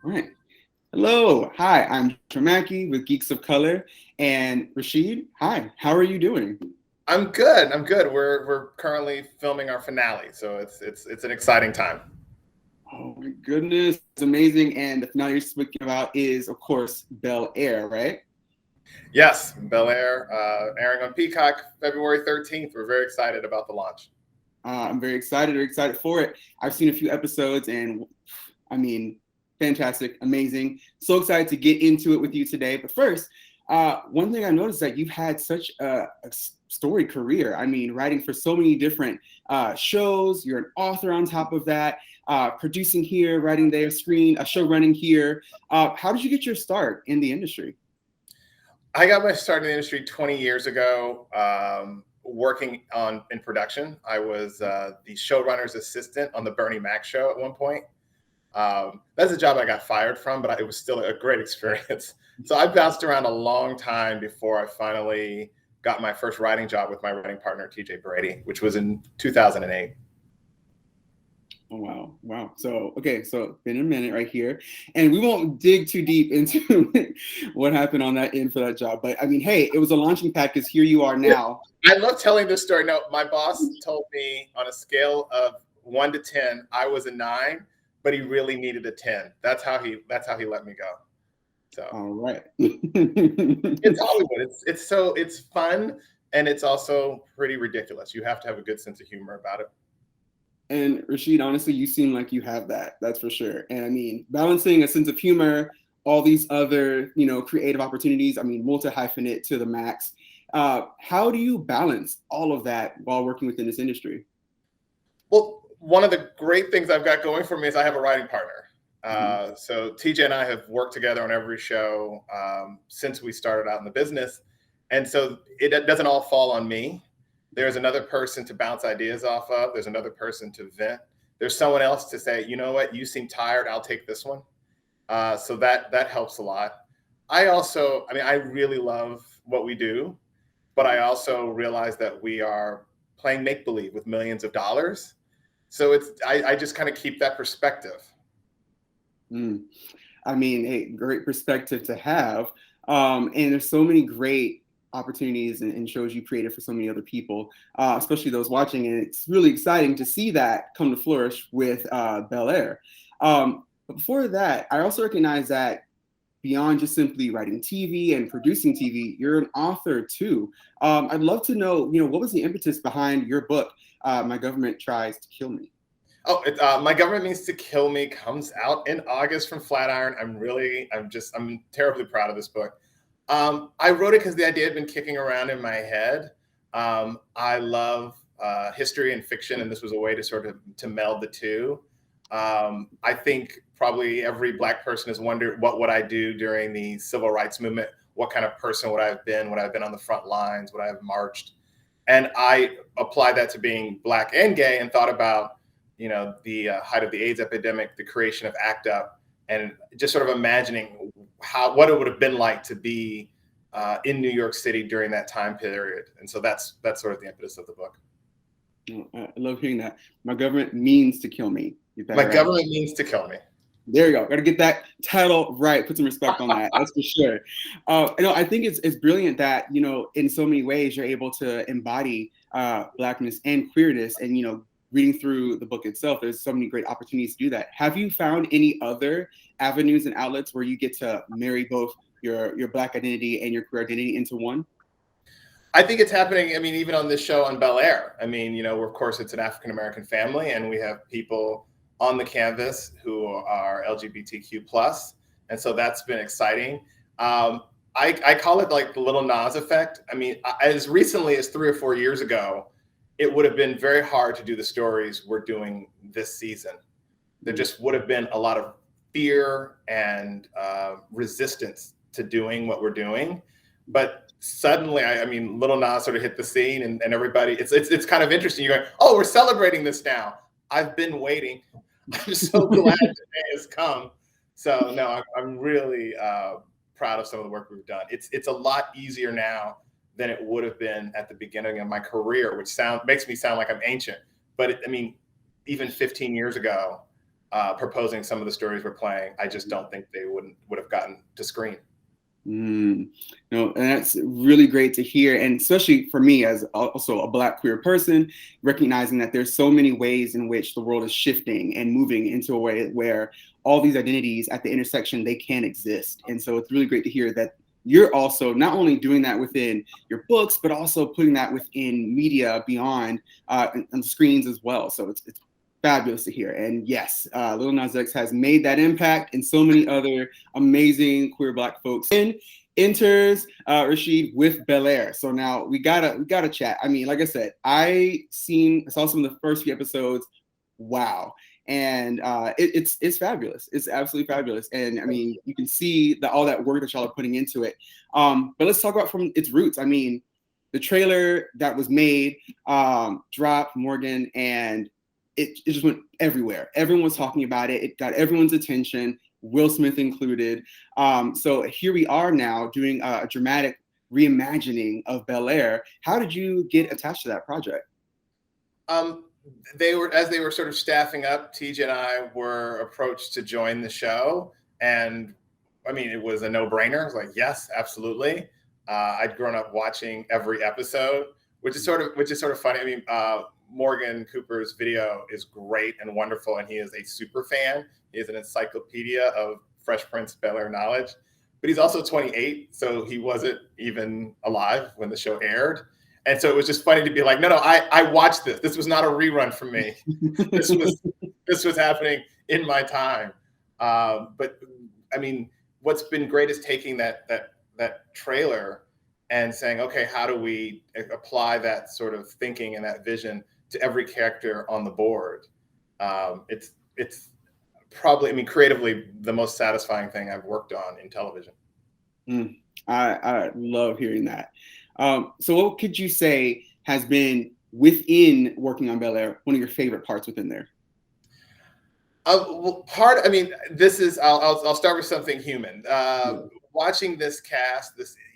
All right. Hello. Hi, I'm Tramaki with Geeks of Color. And Rasheed, hi. How are you doing? I'm good. I'm good. We're currently filming our finale, so it's an exciting time. Oh my goodness. It's amazing. And the finale you're speaking about is, of course, Bel-Air, right? Yes, Bel-Air airing on Peacock February 13th. We're very excited about the launch. I'm very excited for it. I've seen a few episodes and I mean, fantastic, amazing. So excited to get into it with you today. But first, one thing I noticed that you've had such a storied career. I mean, writing for so many different shows. You're an author on top of that, producing here, writing there, screen, a show running here. How did you get your start in the industry? I got my start in the industry 20 years ago, working in production. I was the showrunner's assistant on the Bernie Mac show at one point. That's a job I got fired from, but it was still a great experience. So I bounced around a long time before I finally got my first writing job with my writing partner, TJ Brady, which was in 2008. Oh, wow. Wow. So, okay. So been a minute right here, and we won't dig too deep into what happened on that end for that job. But I mean, hey, it was a launching pad because here you are now. I love telling this story. No, my boss told me on a scale of 1 to 10, I was a 9, but he really needed a 10. That's how he let me go. So All right. it's Hollywood. It's fun, and it's also pretty ridiculous. You have to have a good sense of humor about it. And Rasheed, honestly, you seem like you have that. That's for sure. And I mean, balancing a sense of humor, all these other, creative opportunities. I mean, multi-hyphenate to the max. How do you balance all of that while working within this industry? Well, one of the great things I've got going for me is I have a writing partner. So TJ and I have worked together on every show since we started out in the business. And so it doesn't all fall on me. There's another person to bounce ideas off of. There's another person to vent. There's someone else to say, you know what, you seem tired. I'll take this one. So that helps a lot. I really love what we do, but I also realize that we are playing make believe with millions of dollars. So I just kind of keep that perspective. Mm. I mean, a great perspective to have. And there's so many great opportunities and shows you created for so many other people, especially those watching. And it's really exciting to see that come to flourish with Bel-Air. But before that, I also recognize that beyond just simply writing TV and producing TV, you're an author too. I'd love to know, what was the impetus behind your book, My Government Tries to Kill Me? Oh, My Government Means to Kill Me comes out in August from Flatiron. I'm terribly proud of this book. I wrote it because the idea had been kicking around in my head. I love history and fiction, and this was a way to sort of to meld the two. I think probably every Black person has wondered what would I do during the civil rights movement? What kind of person would I have been? Would I have been on the front lines? Would I have marched? And I applied that to being Black and gay, and thought about the height of the AIDS epidemic, the creation of ACT UP, and just sort of imagining what it would have been like to be in New York City during that time period. And so that's sort of the impetus of the book. I love hearing that. My government means to kill me. My Right? Government Means to Kill Me. There you go. Got to get that title right. Put some respect on that. That's for sure. I think it's brilliant that in so many ways you're able to embody Blackness and queerness, and reading through the book itself, there's so many great opportunities to do that. Have you found any other avenues and outlets where you get to marry both your Black identity and your queer identity into one? I think it's happening. I mean, even on this show on Bel-Air, I mean, of course, it's an African-American family, and we have people on the canvas who are LGBTQ plus. And so that's been exciting. I call it like the Little Nas Effect. I mean, as recently as 3 or 4 years ago, it would have been very hard to do the stories we're doing this season. There just would have been a lot of fear and resistance to doing what we're doing. But suddenly, I mean, Little Nas sort of hit the scene, and everybody, it's kind of interesting. You're going, oh, we're celebrating this now. I've been waiting. I'm so glad today has come. So no, I'm really proud of some of the work we've done. It's a lot easier now than it would have been at the beginning of my career, which makes me sound like I'm ancient. But I mean, even 15 years ago, proposing some of the stories we're playing. I just don't think they would have gotten to screen. No, and that's really great to hear, and especially for me as also a Black queer person, recognizing that there's so many ways in which the world is shifting and moving into a way where all these identities at the intersection, they can exist. And so it's really great to hear that you're also not only doing that within your books, but also putting that within media beyond and screens as well. So it's fabulous to hear. And yes, Little Nas X has made that impact, and so many other amazing queer Black folks. And enters Rasheed with Bel-Air. So now we gotta chat. I mean, like I said, I saw some of the first few episodes. Wow. And it's fabulous. It's absolutely fabulous. And I mean, you can see all that work that y'all are putting into it. But let's talk about from its roots. I mean, the trailer that was made dropped, Morgan, and it just went everywhere. Everyone was talking about it. It got everyone's attention, Will Smith included. So here we are now doing a dramatic reimagining of Bel-Air. How did you get attached to that project? They were sort of staffing up, TJ and I were approached to join the show. And I mean, it was a no-brainer. I was like, yes, absolutely. I'd grown up watching every episode, which is sort of funny. I mean, Morgan Cooper's video is great and wonderful, and he is a super fan. He is an encyclopedia of Fresh Prince Bel-Air knowledge, but he's also 28, so he wasn't even alive when the show aired. And so it was just funny to be like, no, I watched this. This was not a rerun for me. This was happening in my time. But I mean, what's been great is taking that trailer and saying, okay, how do we apply that sort of thinking and that vision to every character on the board? It's probably, I mean, creatively the most satisfying thing I've worked on in television. I love hearing that. So what could you say has been within working on Bel-Air one of your favorite parts within there? I'll start with something human. Watching this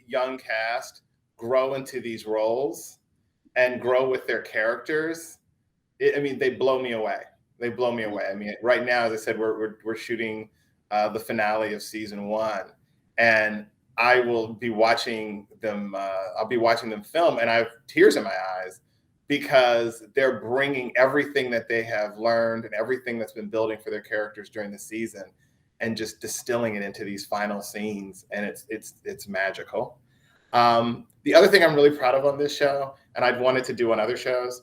young cast grow into these roles and grow with their characters, they blow me away. They blow me away. I mean, right now, as I said, we're shooting the finale of season 1, and I will be watching them. I'll be watching them film, and I have tears in my eyes because they're bringing everything that they have learned and everything that's been building for their characters during the season, and just distilling it into these final scenes, and it's magical. The other thing I'm really proud of on this show, and I've wanted to do on other shows,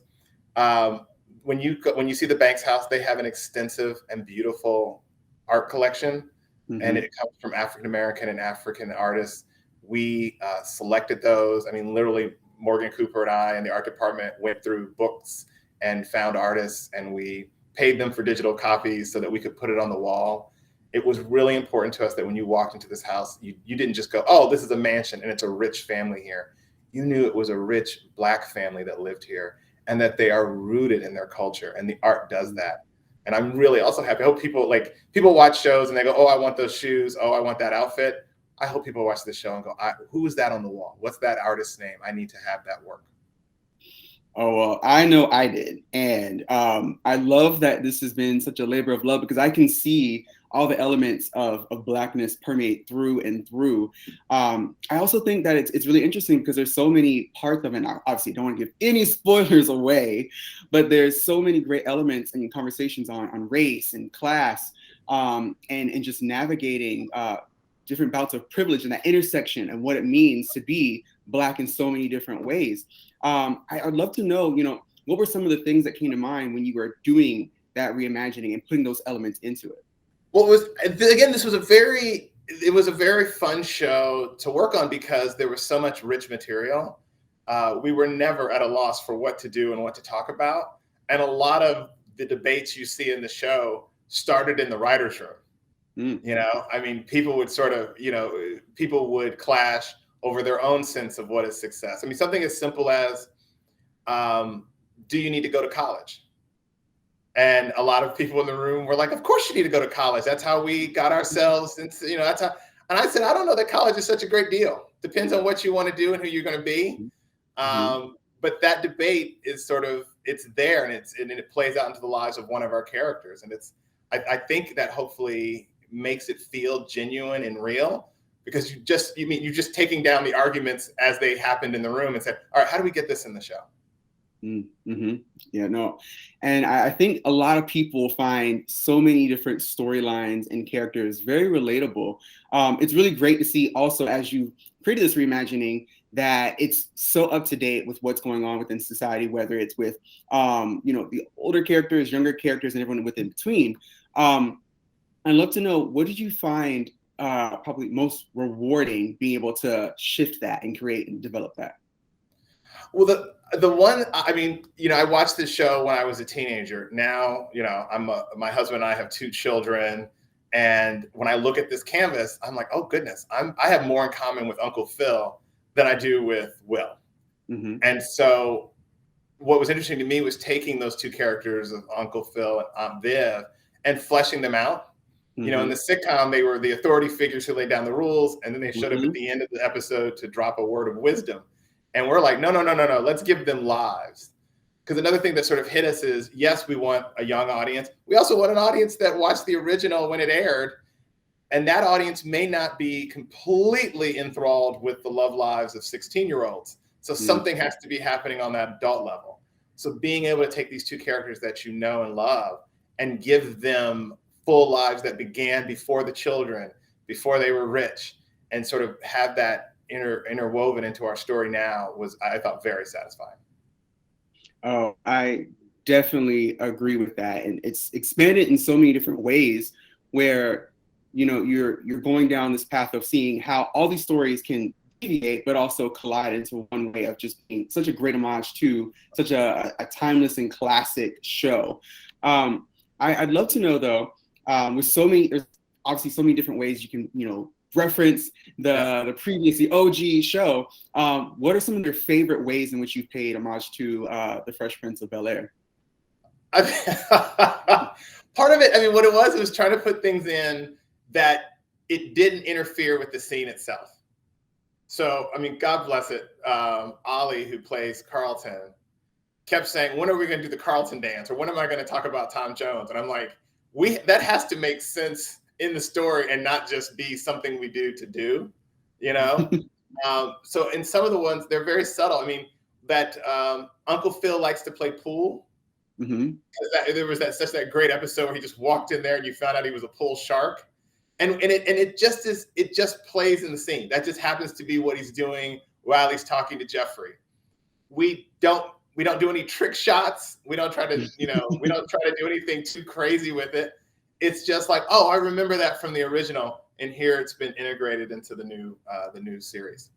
when you see the Banks house, they have an extensive and beautiful art collection, and it comes from African American and African artists. We selected those. I mean, literally, Morgan Cooper and I and the art department went through books and found artists, and we paid them for digital copies so that we could put it on the wall. It was really important to us that when you walked into this house, you didn't just go, oh, this is a mansion and it's a rich family here. You knew it was a rich Black family that lived here, and that they are rooted in their culture, and the art does that. And I'm really also happy. I hope people watch shows and they go, oh, I want those shoes. Oh, I want that outfit. I hope people watch this show and go, who is that on the wall? What's that artist's name? I need to have that work. Oh, well, I know I did. And I love that this has been such a labor of love, because I can see all the elements of Blackness permeate through and through. I also think that it's really interesting because there's so many parts of it. I obviously don't want to give any spoilers away, but there's so many great elements and conversations on race and class, and just navigating different bouts of privilege and that intersection and what it means to be Black in so many different ways. I'd love to know, what were some of the things that came to mind when you were doing that reimagining and putting those elements into it? Well, this was a very fun show to work on because there was so much rich material. We were never at a loss for what to do and what to talk about. And a lot of the debates you see in the show started in the writer's room. People would people would clash over their own sense of what is success. I mean, something as simple as, do you need to go to college? And a lot of people in the room were like, of course you need to go to college. That's how we got ourselves into, that's how. And I said, I don't know that college is such a great deal. Depends on what you want to do and who you're going to be. But that debate is it's there, and it plays out into the lives of one of our characters. And I think that hopefully makes it feel genuine and real, because you're just taking down the arguments as they happened in the room and said, all right, how do we get this in the show? Mm-hmm. Yeah, no. And I think a lot of people find so many different storylines and characters very relatable. It's really great to see also, as you created this reimagining, that it's so up to date with what's going on within society, whether it's with, the older characters, younger characters, and everyone within between. I'd love to know, what did you find probably most rewarding being able to shift that and create and develop that? Well, the one, I mean, I watched this show when I was a teenager. Now, my husband and I have 2 children, and when I look at this canvas, I'm like, oh goodness, I have more in common with Uncle Phil than I do with Will. Mm-hmm. And so, what was interesting to me was taking those 2 characters of Uncle Phil and Aunt Viv and fleshing them out. In the sitcom, they were the authority figures who laid down the rules, and then they showed up at the end of the episode to drop a word of wisdom. And we're like, no, let's give them lives. Because another thing that sort of hit us is, yes, we want a young audience. We also want an audience that watched the original when it aired. And that audience may not be completely enthralled with the love lives of 16-year-olds. So something has to be happening on that adult level. So being able to take these 2 characters that you know and love and give them full lives that began before the children, before they were rich, and sort of have that interwoven into our story now was, I thought, very satisfying. Oh, I definitely agree with that. And it's expanded in so many different ways where, you're going down this path of seeing how all these stories can deviate, but also collide into one way of just being such a great homage to such a timeless and classic show. I'd love to know though, there's obviously so many different ways you can, reference the previous, the OG show. What are some of your favorite ways in which you've paid homage to the Fresh Prince of Bel-Air? Part of it, what it was trying to put things in that it didn't interfere with the scene itself. So, God bless it. Ollie, who plays Carlton, kept saying, when are we going to do the Carlton dance? Or when am I going to talk about Tom Jones? And I'm like, that has to make sense in the story and not just be something we do to do, So in some of the ones, they're very subtle. That Uncle Phil likes to play pool. Mm-hmm. There was that great episode where he just walked in there and you found out he was a pool shark. And it just plays in the scene. That just happens to be what he's doing while he's talking to Jeffrey. We don't do any trick shots. We don't try to, we don't try to do anything too crazy with it. It's just like, oh, I remember that from the original, and here it's been integrated into the new series.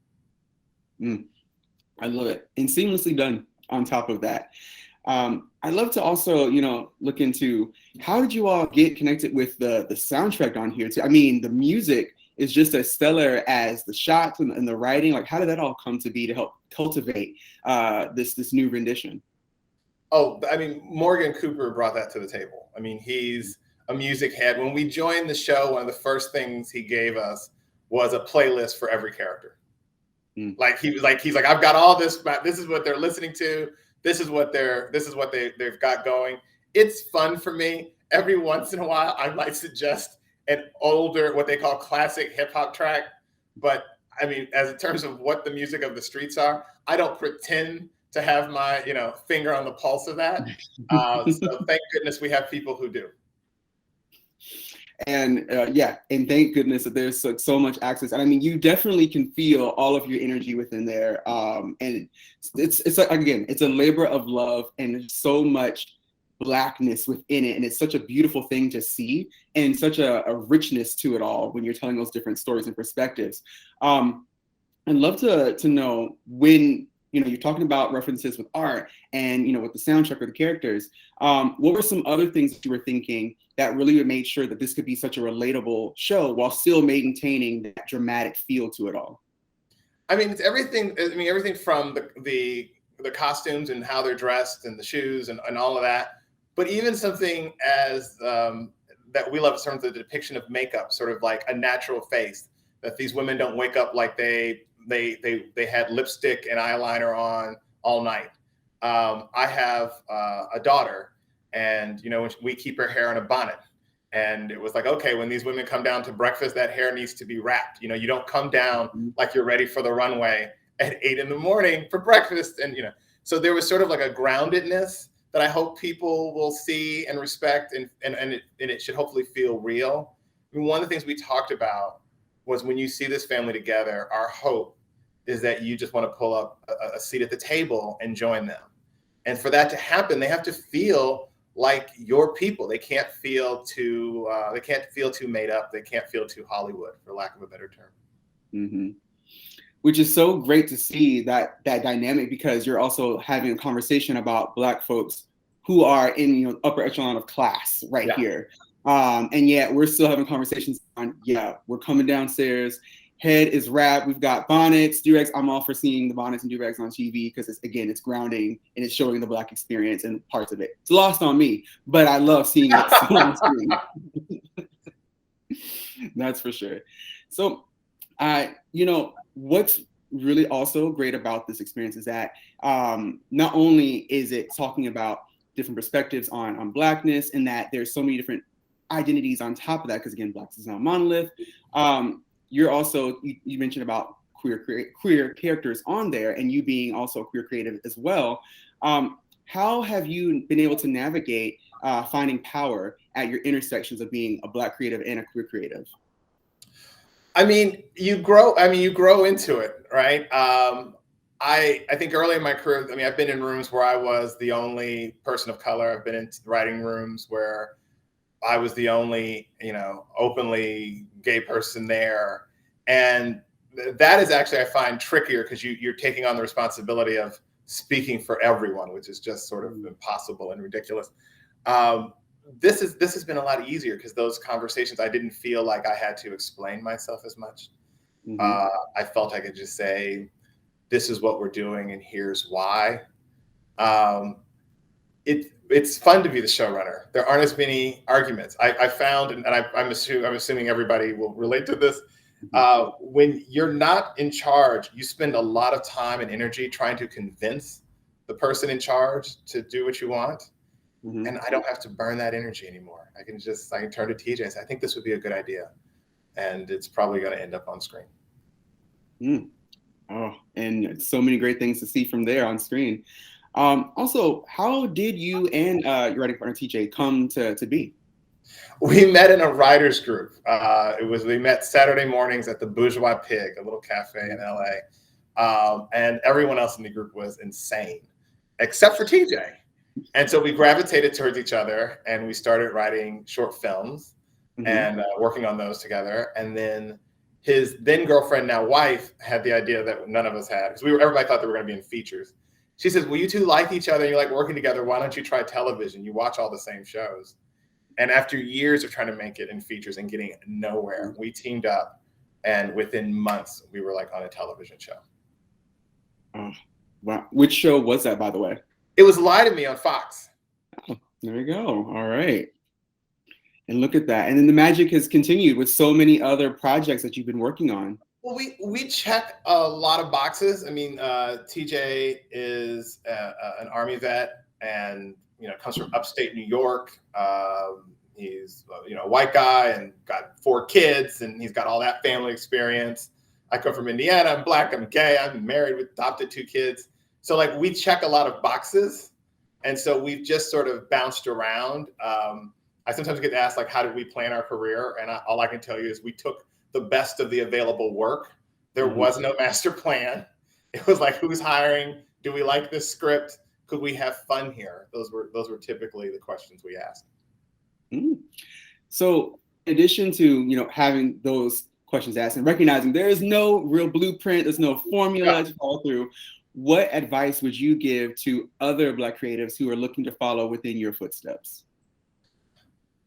I love it, and seamlessly done on top of that. I'd love to also, look into, how did you all get connected with the soundtrack on here too? The music is just as stellar as the shots and the writing. Like, how did that all come to be to help cultivate this new rendition? Oh, Morgan Cooper brought that to the table. He's a music head. When we joined the show, one of the first things he gave us was a playlist for every character. He's like, I've got all this, this is what they're listening to. This is what they've got going. It's fun for me. Every once in a while, I might suggest an older, what they call classic hip hop track. But as in terms of what the music of the streets are, I don't pretend to have my, finger on the pulse of that. So thank goodness we have people who do. And and thank goodness that there's so much access. And you definitely can feel all of your energy within there. And it's like, again, it's a labor of love, and there's so much Blackness within it. And it's such a beautiful thing to see, and such a richness to it all when you're telling those different stories and perspectives. I'd love to know, when you're talking about references with art and, with the soundtrack or the characters, what were some other things that you were thinking that really made sure that this could be such a relatable show while still maintaining that dramatic feel to it all? It's everything. Everything from the costumes and how they're dressed and the shoes and all of that. But even something as that we love in terms of the depiction of makeup, sort of like a natural face, that these women don't wake up like they had lipstick and eyeliner on all night. I have a daughter, and we keep her hair in a bonnet, And it was like, okay, when these women come down to breakfast, that hair needs to be wrapped. You know, you don't come down like you're ready for the runway at 8 a.m. for breakfast. And, you know, so there was sort of like a groundedness that I hope people will see and respect, and it should hopefully feel real. I mean, one of the things we talked about was when you see this family together, our hope is that you just want to pull up a seat at the table and join them. And for that to happen, they have to feel like your people. They can't feel too made up. They can't feel too Hollywood, for lack of a better term. Mm-hmm. Which is so great to see that dynamic, because you're also having a conversation about Black folks who are in, you know, upper echelon of class right here. And yet we're still having conversations on, we're coming downstairs, head is wrapped, we've got bonnets, do-rags. I'm all for seeing the bonnets and do-rags on TV because it's grounding and it's showing the Black experience and parts of it. It's lost on me, but I love seeing it on screen. That's for sure. So, you know, what's really also great about this experience is that not only is it talking about different perspectives on Blackness, and that there's so many different identities on top of that, because again, Black is not a monolith. You're also, you mentioned about queer characters on there, and you being also queer creative as well. How have you been able to navigate finding power at your intersections of being a Black creative and a queer creative? I mean, you grow into it, right? I think early in my career, I mean, I've been in rooms where I was the only person of color. I've been in writing rooms where I was the only, you know, openly gay person there. And that is actually, I find, trickier, because you're taking on the responsibility of speaking for everyone, which is just sort of impossible and ridiculous. This has been a lot easier, because those conversations, I didn't feel like I had to explain myself as much. I felt I could just say, this is what we're doing and here's why. It's fun to be the showrunner. There aren't as many arguments. I found, and I'm assuming everybody will relate to this. When you're not in charge, you spend a lot of time and energy trying to convince the person in charge to do what you want. And I don't have to burn that energy anymore. I can turn to TJ and say, I think this would be a good idea. And it's probably going to end up on screen. Oh, and so many great things to see from there on screen. Also, how did you and your writing partner TJ come to be? We met in a writers group. We met Saturday mornings at the Bourgeois Pig, a little cafe in LA. And everyone else in the group was insane, except for TJ. And so we gravitated towards each other, and we started writing short films and working on those together. And then his then girlfriend, now wife, had the idea that none of us had, because everybody thought they were going to be in features. She says, well, you two like each other, you like working together. Why don't you try television? You watch all the same shows. And after years of trying to make it in features and getting nowhere, we teamed up, and within months, we were like on a television show. Oh, wow. Which show was that, by the way? It was Lie to Me on Fox. Oh, there we go. All right. And look at that. And then the magic has continued with so many other projects that you've been working on. Well, we check a lot of boxes. I mean, TJ is an Army vet, and comes from upstate New York. He's a white guy and got 4 kids, and he's got all that family experience. I come from Indiana. I'm Black. I'm gay. I'm married with adopted 2 kids. So we check a lot of boxes, and so we've just sort of bounced around. I sometimes get asked how did we plan our career, and all I can tell you is we took the best of the available work. There was no master plan. It was who's hiring? Do we like this script? Could we have fun here? Those were typically the questions we asked. So in addition to having those questions asked and recognizing there is no real blueprint, there's no formula to follow through, what advice would you give to other Black creatives who are looking to follow within your footsteps?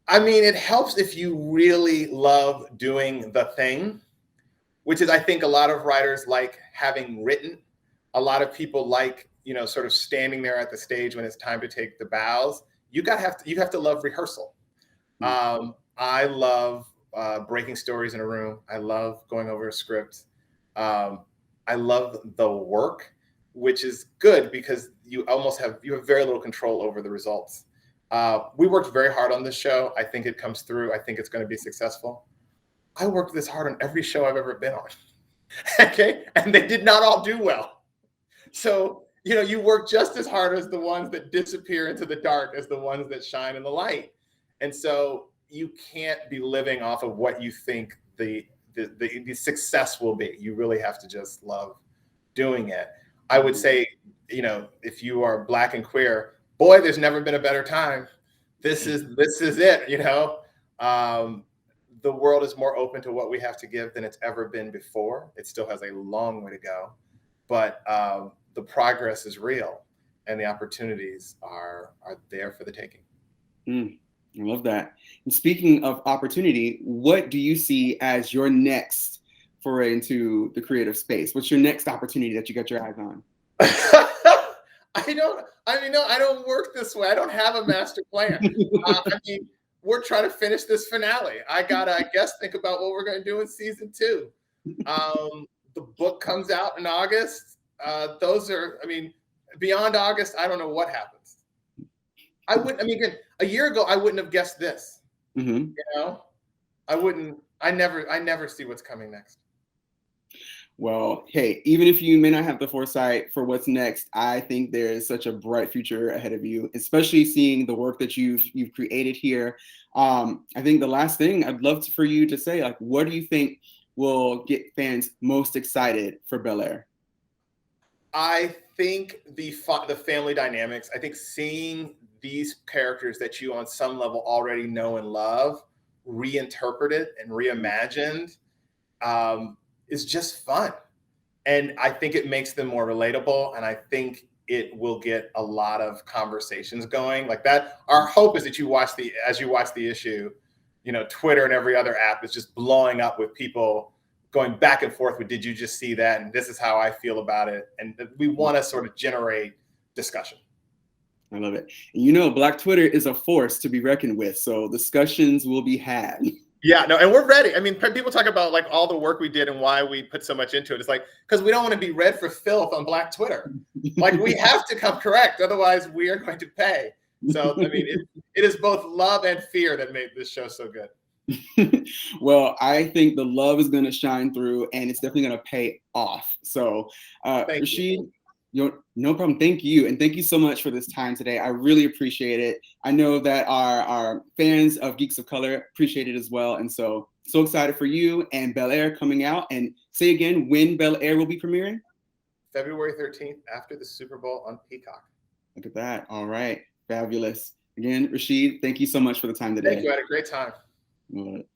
I mean, it helps if you really love doing the thing, which is, I think, a lot of writers like having written. A lot of people like, sort of standing there at the stage when it's time to take the bows. You have to love rehearsal. I love breaking stories in a room. I love going over a script. I love the work, which is good because you have very little control over the results. We worked very hard on this show. I think it comes through. I think it's going to be successful. I worked this hard on every show I've ever been on. Okay. And they did not all do well. So, you work just as hard as the ones that disappear into the dark as the ones that shine in the light. And so you can't be living off of what you think the success will be. You really have to just love doing it. I would say, if you are Black and queer, boy, there's never been a better time. This is it. The world is more open to what we have to give than it's ever been before. It still has a long way to go, but the progress is real, and the opportunities are there for the taking. I love that. And speaking of opportunity, what do you see as your next foray into the creative space? What's your next opportunity that you got your eyes on? I don't work this way. I don't have a master plan. We're trying to finish this finale. I gotta, think about what we're going to do in season 2. The book comes out in August. Beyond August, I don't know what happens. A year ago, I wouldn't have guessed this. I wouldn't. I never see what's coming next. Well, hey, even if you may not have the foresight for what's next, I think there is such a bright future ahead of you, especially seeing the work that you've created here. I think the last thing I'd love for you to say, what do you think will get fans most excited for Bel-Air? I think the family dynamics. I think seeing these characters that you on some level already know and love reinterpreted and reimagined is just fun. And I think it makes them more relatable. And I think it will get a lot of conversations going like that. Our hope is that as you watch the issue, Twitter and every other app is just blowing up with people going back and forth with, did you just see that? And this is how I feel about it. And we want to sort of generate discussion. I love it. And Black Twitter is a force to be reckoned with. So discussions will be had. Yeah, no, and we're ready. People talk about all the work we did and why we put so much into it. It's because we don't want to be read for filth on Black Twitter. We have to come correct. Otherwise, we are going to pay. So, it is both love and fear that made this show so good. Well, I think the love is going to shine through, and it's definitely going to pay off. So, Rasheed, no problem. Thank you. And thank you so much for this time today. I really appreciate it. I know that our fans of Geeks of Color appreciate it as well. And so excited for you and Bel-Air coming out. And say again, when Bel-Air will be premiering? February 13th after the Super Bowl on Peacock. Look at that. All right. Fabulous. Again, Rasheed, thank you so much for the time today. Thank you. I had a great time. All right.